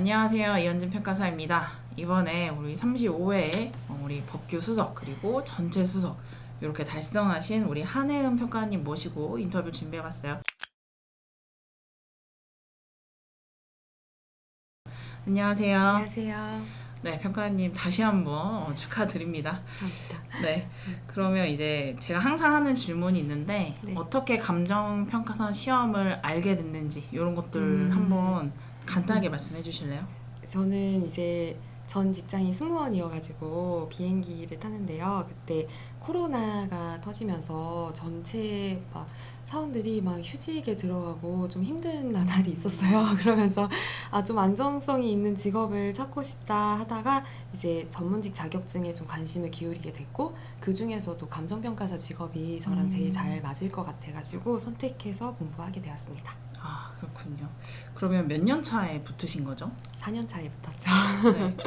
안녕하세요. 이현진 평가사입니다. 이번에 우리 35회에 우리 법규 수석 그리고 전체 수석 이렇게 달성하신 우리 한혜은 평가님 모시고 인터뷰 준비해봤어요. 안녕하세요. 안녕하세요. 네, 평가님 다시 한번 축하드립니다. 감사합니다. 네, 그러면 이제 제가 항상 하는 질문이 있는데 네. 어떻게 감정평가사 시험을 알게 됐는지 이런 것들 한번 간단하게 말씀해 주실래요? 저는 이제 전 직장이 승무원이어가지고 비행기를 타는데요. 그때 코로나가 터지면서 전체 막 사원들이 막 휴직에 들어가고 좀 힘든 나날이 있었어요. 그러면서 좀 안정성이 있는 직업을 찾고 싶다 하다가 이제 전문직 자격증에 좀 관심을 기울이게 됐고, 그 중에서도 감정평가사 직업이 저랑 제일 잘 맞을 것 같아가지고 선택해서 공부하게 되었습니다. 아, 그렇군요. 그러면 몇 년 차에 붙으신 거죠? 4년 차에 붙었죠. 네.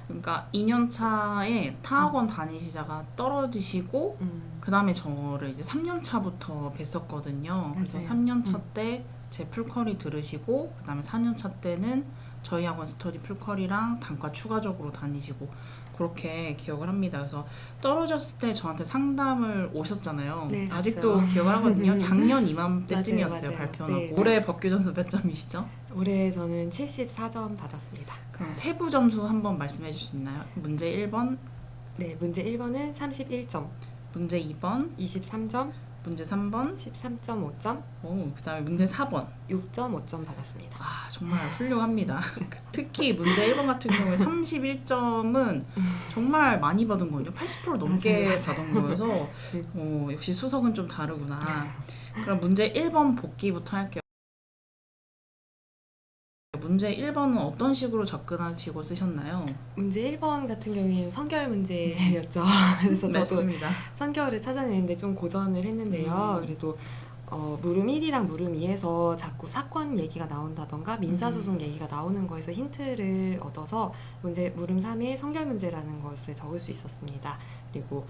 그러니까 2년 차에 타학원 다니시다가 떨어지시고 그 다음에 저를 이제 3년 차부터 뵀었거든요. 그래서 맞아요. 3년 차 때 제 풀커리 들으시고 그 다음에 4년 차 때는 저희 학원 스터디 풀커리랑 단과 추가적으로 다니시고 그렇게 기억을 합니다. 그래서 떨어졌을 때 저한테 상담을 오셨잖아요. 네, 아직도 맞죠. 기억을 하거든요. 작년 이맘때쯤이었어요. 맞아요. 발표하고. 네. 올해 법규 점수 몇 점이시죠? 올해 저는 74점 받았습니다. 그럼 세부 점수 한번 말씀해 주실 수 있나요? 문제 1번, 네, 문제 1번은 31점, 문제 2번, 23점, 문제 3번, 13.5점, 그 다음에 문제 4번. 6.5점 받았습니다. 아, 정말 훌륭합니다. 특히 문제 1번 같은 경우에 31점은 정말 많이 받은 거예요. 80% 넘게 맞아요. 받은 거여서 역시 수석은 좀 다르구나. 그럼 문제 1번 복기부터 할게요. 문제 1번은 어떤 식으로 접근하시고 쓰셨나요? 문제 1번 같은 경우에는 선결 문제였죠. 그래서 저도 맞습니다. 선결을 찾아내는데 좀 고전을 했는데요. 그래도 물음 1이랑 물음 2에서 자꾸 사건 얘기가 나온다던가 민사소송 얘기가 나오는 거에서 힌트를 얻어서 문제 물음 3에 선결 문제라는 것을 적을 수 있었습니다. 그리고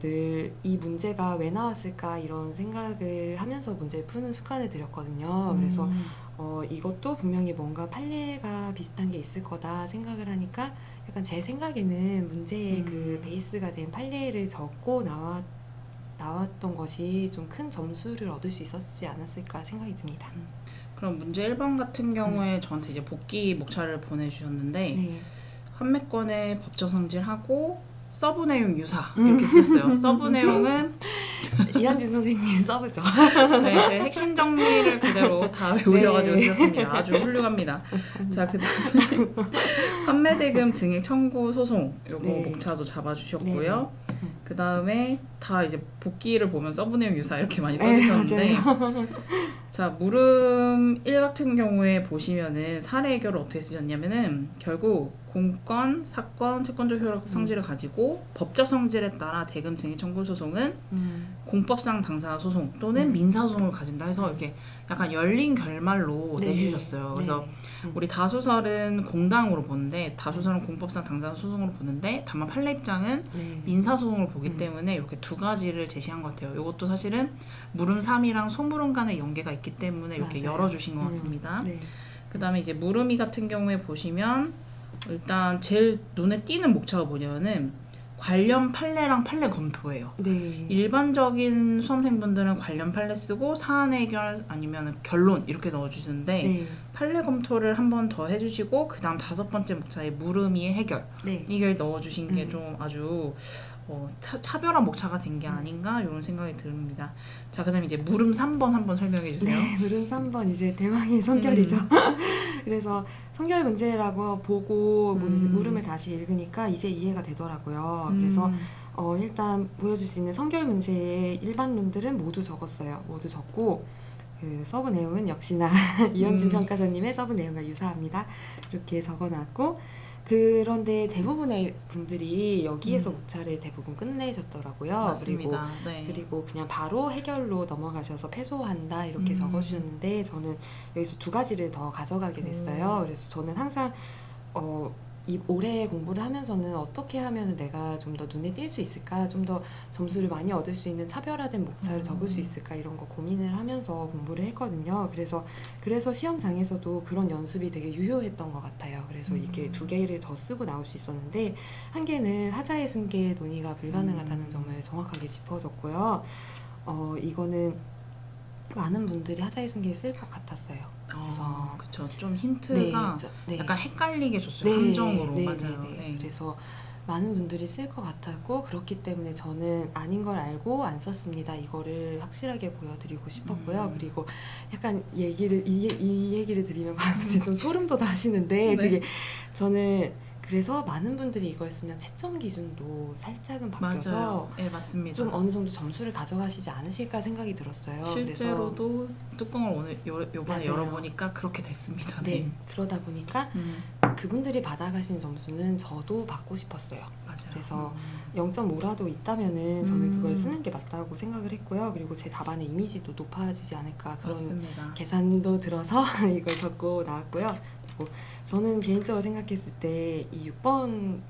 늘 이 문제가 왜 나왔을까 이런 생각을 하면서 문제를 푸는 습관을 들였거든요. 그래서 이것도 분명히 뭔가 판례가 비슷한 게 있을 거다 생각을 하니까 약간 제 생각에는 문제의 그 베이스가 된 판례를 적고 나왔던 것이 좀 큰 점수를 얻을 수 있었지 않았을까 생각이 듭니다. 그럼 문제 1번 같은 경우에 저한테 이제 복기 목차를 보내주셨는데 네. 판매권의 법적 성질하고 서브 내용 유사 이렇게 쓰셨어요. 서브 내용은 이현진 선생님 서브죠. 네, 제 핵심 정리를 그대로 다 외우셔가지고 네. 쓰셨습니다. 아주 훌륭합니다. 자, 그 다음에 판매대금 증액 청구 소송 요거 네. 목차도 잡아주셨고요. 네. 그 다음에 다 이제 복기를 보면 서브 내용 유사 이렇게 많이 네, 써주셨는데 자, 물음 1 같은 경우에 보시면은 사례 해결을 어떻게 쓰셨냐면은 결국 공권, 사건, 채권적 효력 성질을 가지고 법적 성질에 따라 대금 증액 청구 소송은 공법상 당사 소송 또는 민사 소송을 가진다 해서 이렇게 약간 열린 결말로 네. 내주셨어요. 그래서 네. 우리 다수설은 공당으로 보는데 다수설은 공법상 당사 소송으로 보는데 다만 판례 입장은 네. 민사 소송을 보기 때문에 이렇게 두 가지를 제시한 것 같아요. 이것도 사실은 물음 3이랑 소물음 간의 연계가 있기 때문에 이렇게 맞아요. 열어주신 것 같습니다. 네. 그 다음에 이제 물음 2 같은 경우에 보시면 일단 제일 눈에 띄는 목차가 뭐냐면은 관련 판례랑 판례 검토예요. 네. 일반적인 수험생분들은 관련 판례 쓰고 사안 해결 아니면 결론 이렇게 넣어주시는데 네. 판례 검토를 한 번 더 해주시고 그 다음 5번째 목차에 물음이의 해결 네. 이걸 넣어주신 게 좀 아주 차별한 목차가 된 게 아닌가 이런 생각이 듭니다. 자, 그 다음에 이제 물음 3번 한번 설명해 주세요. 네, 물음 3번 이제 대망의 선결이죠. 그래서 선결 문제라고 보고 물음을 다시 읽으니까 이제 이해가 되더라고요. 그래서 일단 보여줄 수 있는 선결 문제의 일반론들은 모두 적었어요. 모두 적고 그 서브 내용은 역시나 이현진 평가사님의 서브 내용과 유사합니다. 이렇게 적어놨고 그런데 대부분의 분들이 여기에서 목차를 대부분 끝내셨더라고요. 맞습니다. 그리고 그냥 바로 해결로 넘어가셔서 패소한다 이렇게 적어주셨는데 저는 여기서 두 가지를 더 가져가게 됐어요. 그래서 저는 항상 올해 공부를 하면서는 어떻게 하면 내가 좀 더 눈에 띌 수 있을까, 좀 더 점수를 많이 얻을 수 있는 차별화된 목차를 적을 수 있을까, 이런 거 고민을 하면서 공부를 했거든요. 그래서 시험장에서도 그런 연습이 되게 유효했던 것 같아요. 그래서 이게 2개를 더 쓰고 나올 수 있었는데, 한 개는 하자의 승계 논의가 불가능하다는 점을 정확하게 짚어줬고요. 이거는 많은 분들이 하자의 승계에 쓸 것 같았어요. 그래서 그쵸. 좀 힌트가 네. 약간 헷갈리게 줬어요. 함정으로. 맞아요. 네. 그래서 많은 분들이 쓸 것 같았고, 그렇기 때문에 저는 아닌 걸 알고 안 썼습니다. 이거를 확실하게 보여드리고 싶었고요. 그리고 약간 이 얘기를 드리면 많은 분들이 좀 소름 돋아 하시는데, 네. 그게 저는 그래서 많은 분들이 이걸 쓰면 채점 기준도 살짝은 바뀌어서 맞아요. 네, 맞습니다. 좀 어느 정도 점수를 가져가시지 않으실까 생각이 들었어요. 실제로도 뚜껑을 요번에 맞아요. 열어보니까 그렇게 됐습니다. 네, 그러다 보니까 그분들이 받아가신 점수는 저도 받고 싶었어요. 맞아요. 그래서 0.5라도 있다면은 저는 그걸 쓰는 게 맞다고 생각을 했고요. 그리고 제 답안의 이미지도 높아지지 않을까, 그런 맞습니다. 계산도 들어서 이걸 적고 나왔고요. 그리고 저는 개인적으로 생각했을 때 이 6번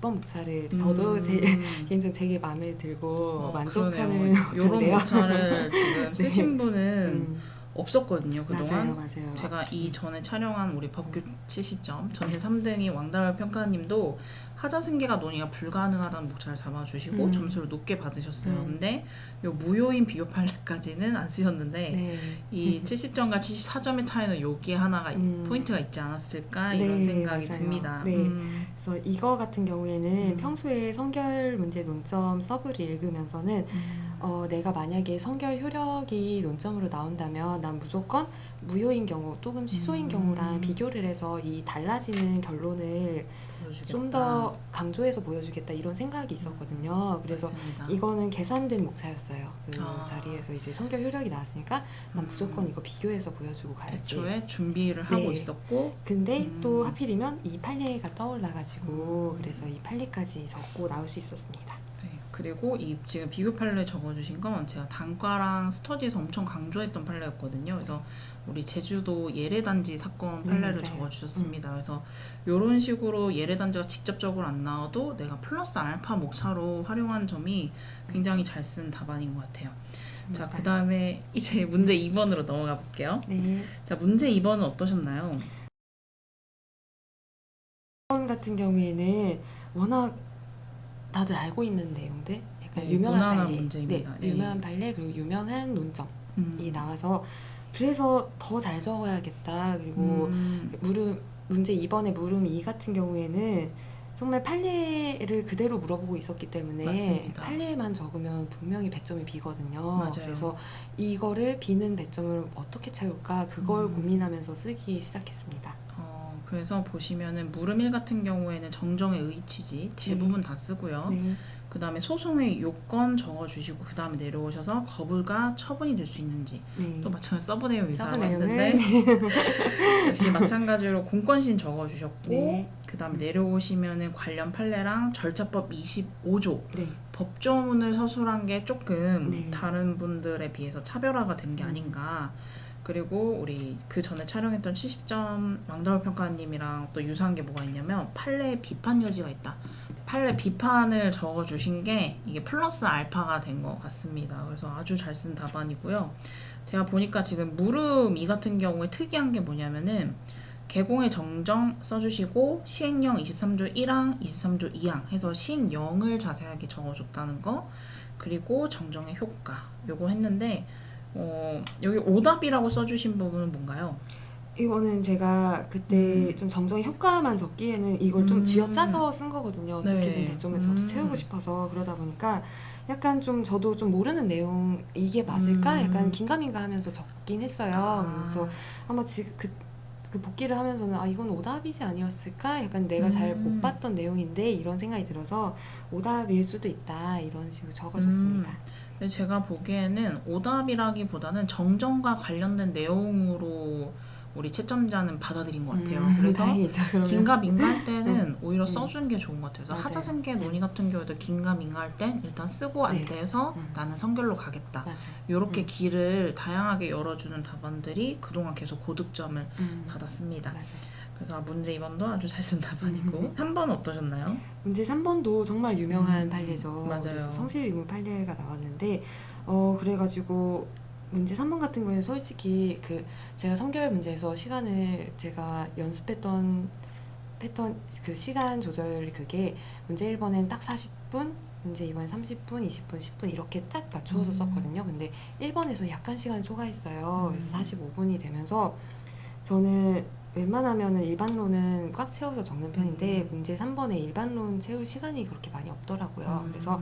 목차를 저도 개인적으로 되게 마음에 들고 만족하는 이런 목차인데요. 목차를 지금 쓰신 분은 없었거든요. 그동안. 맞아요. 제가 이전에 촬영한 우리 법규 70점 전체 3등이 왕다울 평가님도 하자승계가 논의가 불가능하다는 목차를 잡아주시고 점수를 높게 받으셨어요. 근데 요 무효인 비교 판례까지는 안 쓰셨는데 이 70점과 74점의 차이는 여기에 하나가 포인트가 있지 않았을까, 이런 생각이 맞아요. 듭니다. 그래서 이거 같은 경우에는 평소에 성결 문제 논점 서브를 읽으면서는 내가 만약에 성결 효력이 논점으로 나온다면 난 무조건 무효인 경우 또는 취소인 경우랑 비교를 해서 이 달라지는 결론을 좀 더 강조해서 보여주겠다, 이런 생각이 있었거든요. 그래서 맞습니다. 이거는 계산된 목차였어요. 그 자리에서 이제 성결 효력이 나왔으니까 난 무조건 이거 비교해서 보여주고 가야지. 애초에 준비를 하고 있었고, 근데 또 하필이면 이 판례가 떠올라가지고 그래서 이 판례까지 적고 나올 수 있었습니다. 그리고 이 지금 비교 판례 적어주신 건 제가 단과랑 스터디에서 엄청 강조했던 판례였거든요. 그래서 우리 제주도 예래단지 사건 판례를 적어주셨습니다. 그래서 이런 식으로 예래단지가 직접적으로 안 나와도 내가 플러스 알파 목차로 활용한 점이 굉장히 잘 쓴 답안인 것 같아요. 자, 그 다음에 이제 문제 2번으로 넘어가 볼게요. 자, 문제 2번은 어떠셨나요? 2번 같은 경우에는 워낙 다들 알고 있는 내용들, 약간 유명한 판례, 문제입니다. 유명한 판례, 그리고 유명한 논점이 나와서 그래서 더 잘 적어야겠다. 그리고 문제 2번의 물음 2 같은 경우에는 정말 판례를 그대로 물어보고 있었기 때문에 맞습니다. 판례만 적으면 분명히 배점이 비거든요. 맞아요. 그래서 이거를 비는 배점을 어떻게 채울까, 그걸 고민하면서 쓰기 시작했습니다. 그래서 보시면은 물음 1 같은 경우에는 정정의 의치지 대부분 다 쓰고요. 그 다음에 소송의 요건 적어주시고 그 다음에 내려오셔서 거부가 처분이 될 수 있는지 또 마찬가지로 서브 내용 이사를 왔는데 역시 마찬가지로 공권신 적어주셨고 그 다음에 내려오시면은 관련 판례랑 절차법 25조 법조문을 서술한 게 조금 다른 분들에 비해서 차별화가 된 게 아닌가. 그리고 우리 그 전에 촬영했던 70점 왕다울 평가님이랑 또 유사한 게 뭐가 있냐면 판례에 비판 여지가 있다. 판례 비판을 적어주신 게 이게 플러스 알파가 된 것 같습니다. 그래서 아주 잘 쓴 답안이고요. 제가 보니까 지금 물음 2 같은 경우에 특이한 게 뭐냐면은 개공의 정정 써주시고 시행령 23조 1항, 23조 2항 해서 시행령을 자세하게 적어줬다는 거, 그리고 정정의 효과 요거 했는데 여기 오답이라고 써주신 부분은 뭔가요? 이거는 제가 그때 좀 정정의 효과만 적기에는 이걸 좀 쥐어짜서 쓴 거거든요. 어떻게든 배점을 저도 채우고 싶어서. 그러다 보니까 약간 좀 저도 좀 모르는 내용, 이게 맞을까? 약간 긴가민가 하면서 적긴 했어요. 그래서 아마 지금 그 복기를 하면서는 이건 오답이지 아니었을까? 약간 내가 잘 못 봤던 내용인데 이런 생각이 들어서 오답일 수도 있다, 이런 식으로 적어줬습니다. 제가 보기에는 오답이라기보다는 정정과 관련된 내용으로 우리 채점자는 받아들인 것 같아요. 그래서 긴가민가 할 때는 오히려 써주는 게 좋은 것 같아요. 그래서 하자승계 논의 같은 경우에도 긴가민가 할 땐 일단 쓰고 안 돼서 나는 성결로 가겠다. 이렇게 길을 다양하게 열어주는 답안들이 그동안 계속 고득점을 받았습니다. 그래서 문제 2번도 아주 잘 쓴 답안이고 3번 어떠셨나요? 문제 3번도 정말 유명한 판례죠. 맞아요. 그래서 성실의무 판례가 나왔는데 그래가지고 문제 3번 같은 경우에는 솔직히 제가 성결 문제에서 시간을 제가 연습했던 패턴 그 시간 조절 그게 문제 1번엔 딱 40분, 문제 2번엔 30분, 20분, 10분 이렇게 딱 맞추어서 썼거든요. 근데 1번에서 약간 시간을 초과했어요. 그래서 45분이 되면서 저는 웬만하면은 일반론은 꽉 채워서 적는 편인데 문제 3번에 일반론 채울 시간이 그렇게 많이 없더라고요. 그래서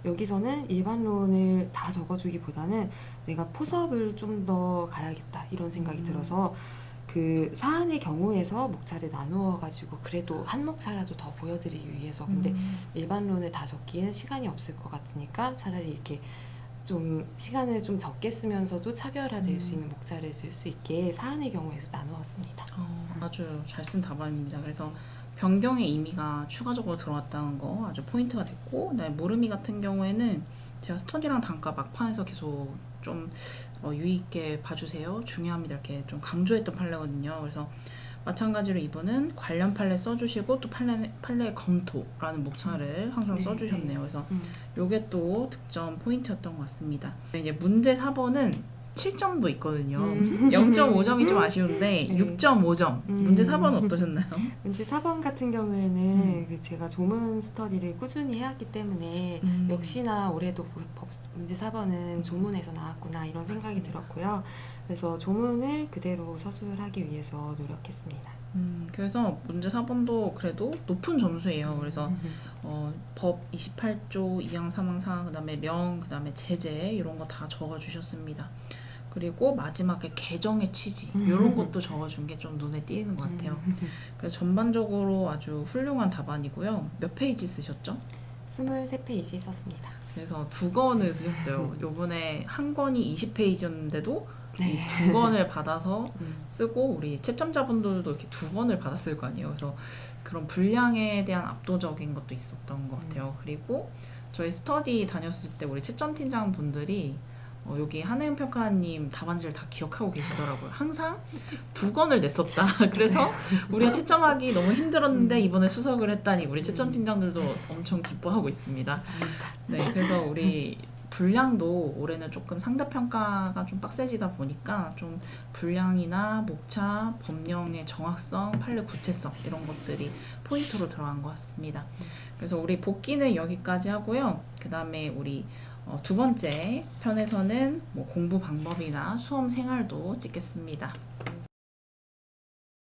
여기서는 일반론을 다 적어주기보다는 내가 포섭을 좀 더 가야겠다 이런 생각이 들어서 그 사안의 경우에서 목차를 나누어 가지고 그래도 한 목차라도 더 보여드리기 위해서 근데 일반론을 다 적기에는 시간이 없을 것 같으니까 차라리 이렇게 좀 시간을 좀 적게 쓰면서도 차별화될 수 있는 목차를 쓸 수 있게 사안의 경우에서 나누었습니다. 아주 잘 쓴 답안입니다. 그래서 변경의 의미가 추가적으로 들어갔다는 거 아주 포인트가 됐고, 그다음에 물음이 같은 경우에는 제가 스터디랑 단가 막판에서 계속 좀 유의있게 봐주세요, 중요합니다 이렇게 좀 강조했던 판례거든요. 그래서 마찬가지로 이분은 관련 판례 써주시고 또 판례 검토라는 목차를 항상 써주셨네요. 그래서 요게 또 득점 포인트였던 것 같습니다. 이제 문제 4번은 7점도 있거든요. 0.5점이 좀 아쉬운데 6.5점. 문제 4번은 어떠셨나요? 문제 4번 같은 경우에는 제가 조문 스터디를 꾸준히 해왔기 때문에 역시나 올해도 문제 4번은 조문에서 나왔구나 이런 생각이 들었고요. 그래서 조문을 그대로 서술하기 위해서 노력했습니다. 그래서 문제 4번도 그래도 높은 점수예요. 그래서 법 28조 2항 3항 4항 그다음에 명 그다음에 제재 이런 거 다 적어주셨습니다. 그리고 마지막에 개정의 취지 이런 것도 적어준 게 좀 눈에 띄는 것 같아요. 그래서 전반적으로 아주 훌륭한 답안이고요. 몇 페이지 쓰셨죠? 23페이지 썼습니다. 그래서 2권을 쓰셨어요. 요번에 한 권이 20페이지였는데도 이 2권을 받아서 쓰고 우리 채점자분들도 이렇게 2권을 받았을 거 아니에요. 그래서 그런 분량에 대한 압도적인 것도 있었던 것 같아요. 그리고 저희 스터디 다녔을 때 우리 채점팀장 분들이 여기 한혜은 평가님 답안지를 다 기억하고 계시더라고요. 항상 2권을 냈었다. 그래서 우리가 채점하기 너무 힘들었는데 이번에 수석을 했다니 우리 채점팀장들도 엄청 기뻐하고 있습니다. 네, 그래서 우리 분량도 올해는 조금 상대평가가 좀 빡세지다 보니까 좀 분량이나 목차, 법령의 정확성, 판례 구체성 이런 것들이 포인트로 들어간 것 같습니다. 그래서 우리 복기는 여기까지 하고요. 그 다음에 우리 2번째 편에서는 뭐 공부 방법이나 수험 생활도 찍겠습니다.